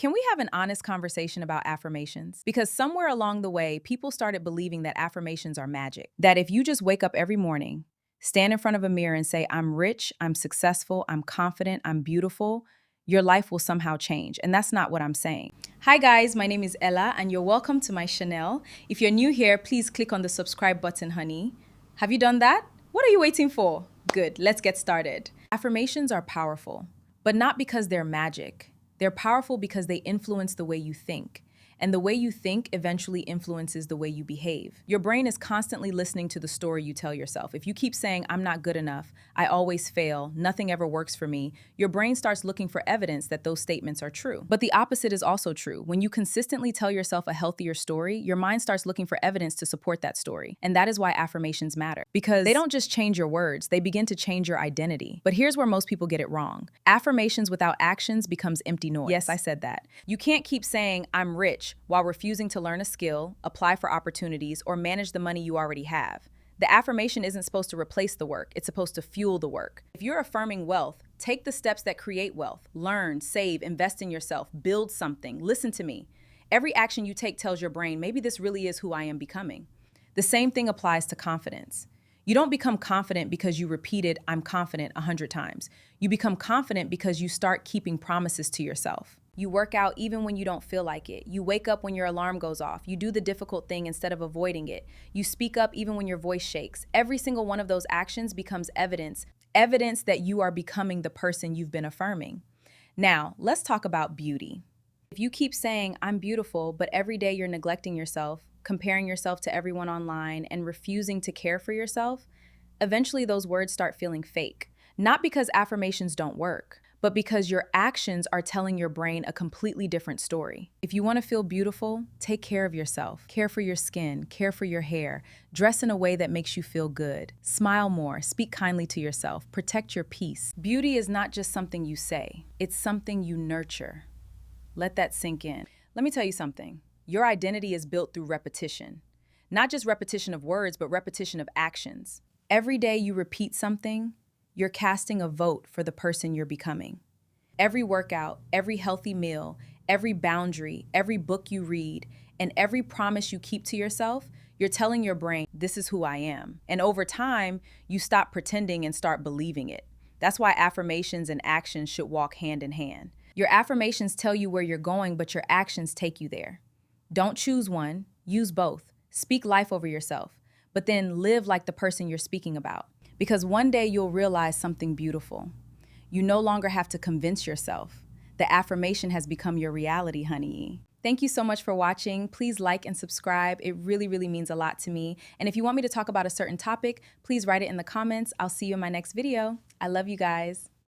Can we have an honest conversation about affirmations? Because somewhere along the way, people started believing that affirmations are magic. That if you just wake up every morning, stand in front of a mirror and say, I'm rich, I'm successful, I'm confident, I'm beautiful, your life will somehow change. And that's not what I'm saying. Hi guys, my name is Ella and you're welcome to my channel. If you're new here, please click on the subscribe button, honey. Have you done that? What are you waiting for? Good, let's get started. Affirmations are powerful, but not because they're magic. They're powerful because they influence the way you think. And the way you think eventually influences the way you behave. Your brain is constantly listening to the story you tell yourself. If you keep saying, I'm not good enough, I always fail, nothing ever works for me, your brain starts looking for evidence that those statements are true. But the opposite is also true. When you consistently tell yourself a healthier story, your mind starts looking for evidence to support that story. And that is why affirmations matter. Because they don't just change your words, they begin to change your identity. But here's where most people get it wrong. Affirmations without actions becomes empty noise. Yes, I said that. You can't keep saying, I'm rich, while refusing to learn a skill, apply for opportunities, or manage the money you already have. The affirmation isn't supposed to replace the work, it's supposed to fuel the work. If you're affirming wealth, take the steps that create wealth. Learn, save, invest in yourself, build something. Listen to me. Every action you take tells your brain, maybe this really is who I am becoming. The same thing applies to confidence. You don't become confident because you repeated, I'm confident 100 times. You become confident because you start keeping promises to yourself. You work out even when you don't feel like it. You wake up when your alarm goes off. You do the difficult thing instead of avoiding it. You speak up even when your voice shakes. Every single one of those actions becomes evidence that you are becoming the person you've been affirming. Now, let's talk about beauty. If you keep saying, I'm beautiful, but every day you're neglecting yourself, comparing yourself to everyone online, and refusing to care for yourself, eventually those words start feeling fake. Not because affirmations don't work, but because your actions are telling your brain a completely different story. If you want to feel beautiful, take care of yourself. Care for your skin, care for your hair, dress in a way that makes you feel good. Smile more, speak kindly to yourself, protect your peace. Beauty is not just something you say, it's something you nurture. Let that sink in. Let me tell you something. Your identity is built through repetition. Not just repetition of words, but repetition of actions. Every day you repeat something, you're casting a vote for the person you're becoming. Every workout, every healthy meal, every boundary, every book you read, and every promise you keep to yourself, you're telling your brain, this is who I am. And over time, you stop pretending and start believing it. That's why affirmations and actions should walk hand in hand. Your affirmations tell you where you're going, but your actions take you there. Don't choose one, use both. Speak life over yourself, but then live like the person you're speaking about. Because one day you'll realize something beautiful. You no longer have to convince yourself. The affirmation has become your reality, honey. Thank you so much for watching. Please like and subscribe. It really, really means a lot to me. And if you want me to talk about a certain topic, please write it in the comments. I'll see you in my next video. I love you guys.